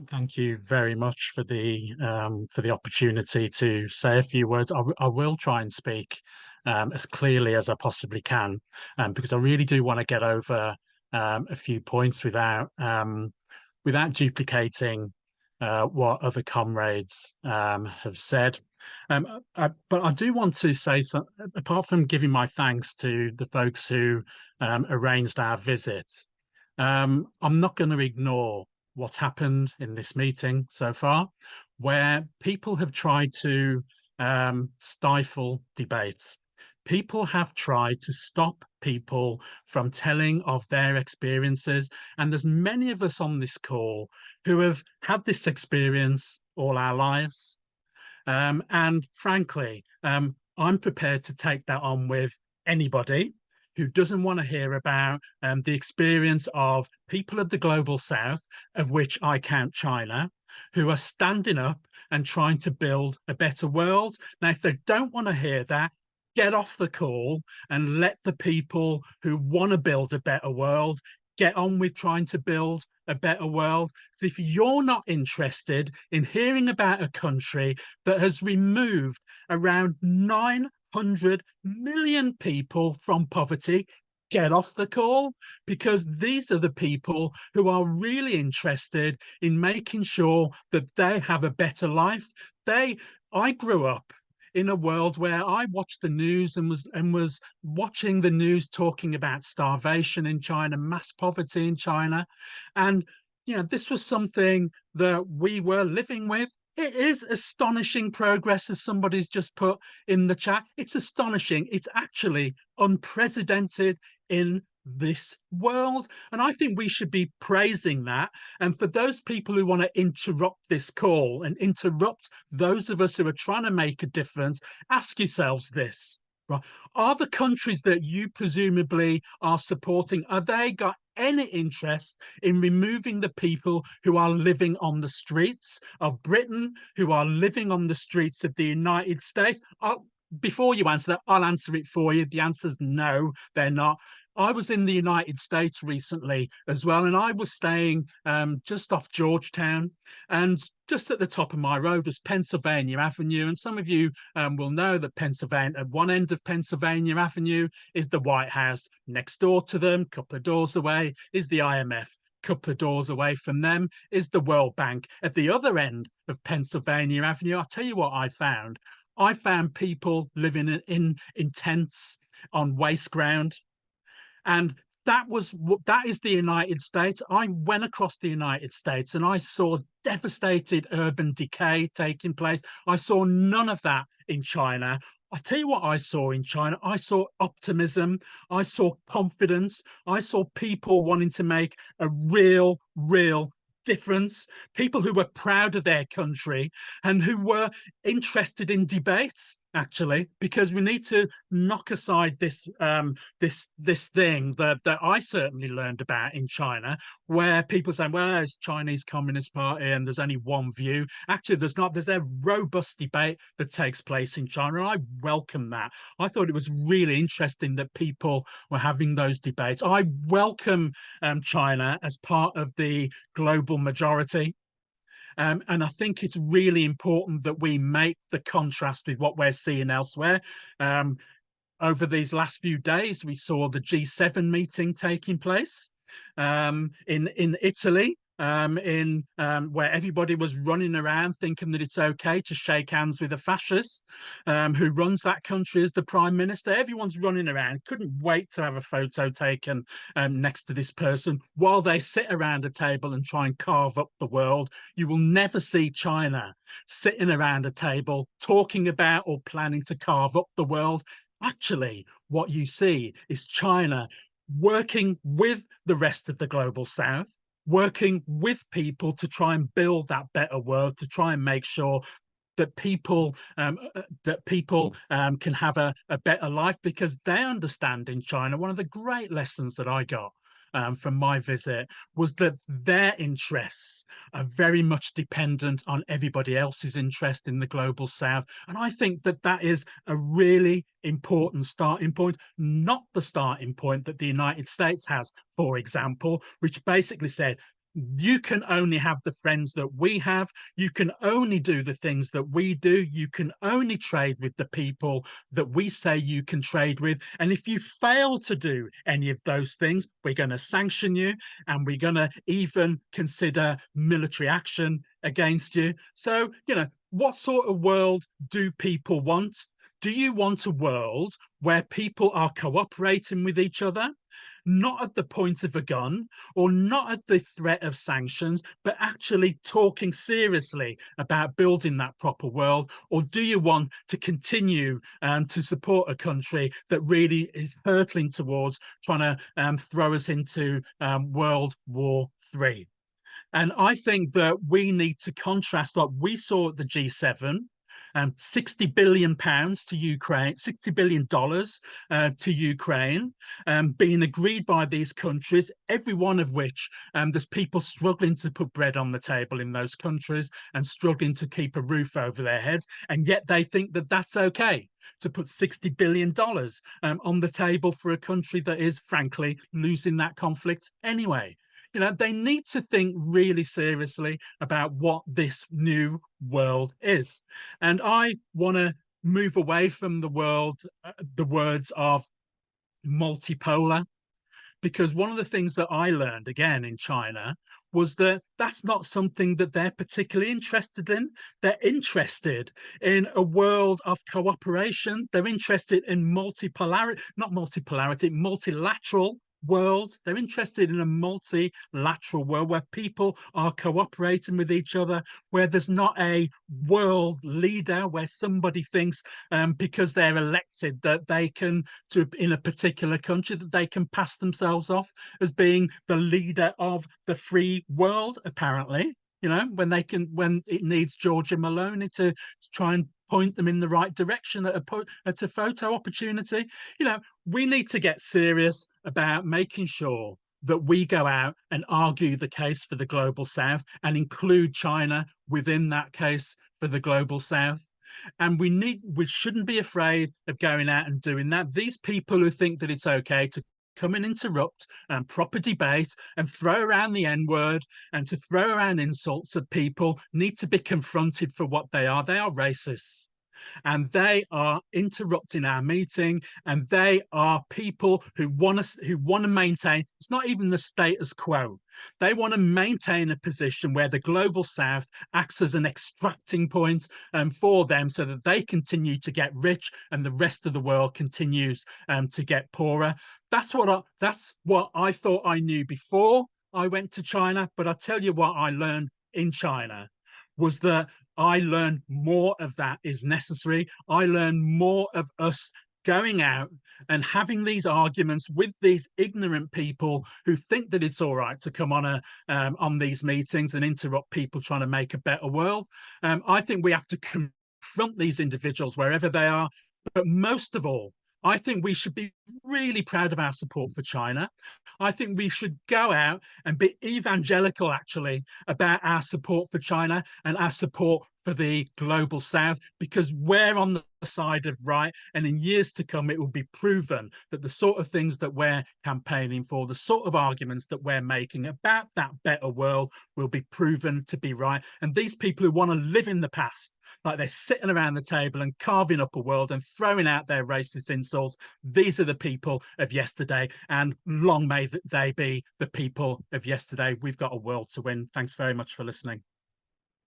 Thank you very much for the opportunity to say a few words. I will try and speak as clearly as I possibly can, because I really do want to get over a few points without duplicating what other comrades have said. But I do want to say, so, apart from giving my thanks to the folks who arranged our visit, I'm not going to ignore what's happened in this meeting so far, where people have tried to stifle debates. People have tried to stop people from telling of their experiences. And there's many of us on this call who have had this experience all our lives. And frankly, I'm prepared to take that on with anybody who doesn't want to hear about the experience of people of the global south, of which I count China, who are standing up and trying to build a better world. Now, if they don't want to hear that, get off the call and let the people who want to build a better world get on with trying to build a better world. Because if you're not interested in hearing about a country that has removed around 900 million people from poverty, get off the call, because these are the people who are really interested in making sure that they have a better life. I grew up in a world where I watched the news and was watching the news talking about starvation in China, mass poverty in China. And this was something that we were living with. It is astonishing progress, as somebody's just put in the chat. It's astonishing. It's actually unprecedented in this world. And I think we should be praising that. And for those people who want to interrupt this call and interrupt those of us who are trying to make a difference, ask yourselves this, right? Are the countries that you presumably are supporting, are they got any interest in removing the people who are living on the streets of Britain, who are living on the streets of the United States? Before you answer that, I'll answer it for you. The answer is no, they're not. I was in the United States recently as well, and I was staying just off Georgetown, and just at the top of my road was Pennsylvania Avenue. And some of you will know that Pennsylvania, at one end of Pennsylvania Avenue is the White House. Next door to them, a couple of doors away, is the IMF. Couple of doors away from them is the World Bank. At the other end of Pennsylvania Avenue, I'll tell you what I found. I found people living in tents on waste ground. And that is the United States. I went across the United States and I saw devastated urban decay taking place. I saw none of that in China. I tell you what I saw in China. I saw optimism. I saw confidence. I saw people wanting to make a real difference. People who were proud of their country and who were interested in debates, actually, because we need to knock aside this thing that I certainly learned about in China, where people say, well, it's Chinese Communist Party and there's only one view. Actually, there's not. There's a robust debate that takes place in China, and I welcome that. I thought it was really interesting that people were having those debates. I welcome China as part of the global majority. And I think it's really important that we make the contrast with what we're seeing elsewhere. Over these last few days, we saw the G7 meeting taking place in Italy, where everybody was running around thinking that it's okay to shake hands with a fascist who runs that country as the prime minister. Everyone's running around, couldn't wait to have a photo taken next to this person while they sit around a table and try and carve up the world. You will never see China sitting around a table talking about or planning to carve up the world. Actually, what you see is China working with the rest of the global south, working with people to try and build that better world, to try and make sure that people can have a better life, because they understand in China. One of the great lessons that I got from my visit was that their interests are very much dependent on everybody else's interest in the global south. And I think that that is a really important starting point, not the starting point that the United States has, for example, which basically said, You can only have the friends that we have. You can only do the things that we do. You can only trade with the people that we say you can trade with. And if you fail to do any of those things, we're going to sanction you, and we're going to even consider military action against you. So, what sort of world do people want? Do you want a world where people are cooperating with each other, not at the point of a gun or not at the threat of sanctions, but actually talking seriously about building that proper world? Or do you want to continue to support a country that really is hurtling towards trying to throw us into World War III? And I think that we need to contrast what we saw at the G7, £60 billion to Ukraine, $60 billion to Ukraine, being agreed by these countries, every one of which there's people struggling to put bread on the table in those countries and struggling to keep a roof over their heads. And yet they think that that's okay to put $60 billion on the table for a country that is, frankly, losing that conflict anyway. They need to think really seriously about what this new world is. And I want to move away from the words of multipolar, because one of the things that I learned again in China was that that's not something that they're particularly interested in. They're interested in a world of cooperation. They're interested in multilateral world. They're interested in a multilateral world where people are cooperating with each other, where there's not a world leader, where somebody thinks because they're elected that they can, in a particular country, that they can pass themselves off as being the leader of the free world, apparently. When it needs Georgia Maloney to try and point them in the right direction at a photo opportunity. We need to get serious about making sure that we go out and argue the case for the global south and include China within that case for the global south. And we shouldn't be afraid of going out and doing that. These people who think that it's okay to come and interrupt proper debate and throw around the N-word and to throw around insults at people need to be confronted for what they are. They are racists, and they are interrupting our meeting, and they are people who want to maintain, it's not even the status quo. They want to maintain a position where the global south acts as an extracting point for them, so that they continue to get rich and the rest of the world continues to get poorer. That's what I thought I knew before I went to China. But I tell you what I learned in China was that I learned more of that is necessary. I learned more of us going out and having these arguments with these ignorant people who think that it's all right to come on these meetings and interrupt people trying to make a better world. I think we have to confront these individuals wherever they are. But most of all, I think we should be really proud of our support for China. I think we should go out and be evangelical, actually, about our support for China and our support for the global south, because we're on the side of right. And in years to come, it will be proven that the sort of things that we're campaigning for, the sort of arguments that we're making about that better world, will be proven to be right. And these people who want to live in the past, like they're sitting around the table and carving up a world and throwing out their racist insults, these are the people of yesterday, and long may they be the people of yesterday. We've got a world to win. Thanks very much for listening.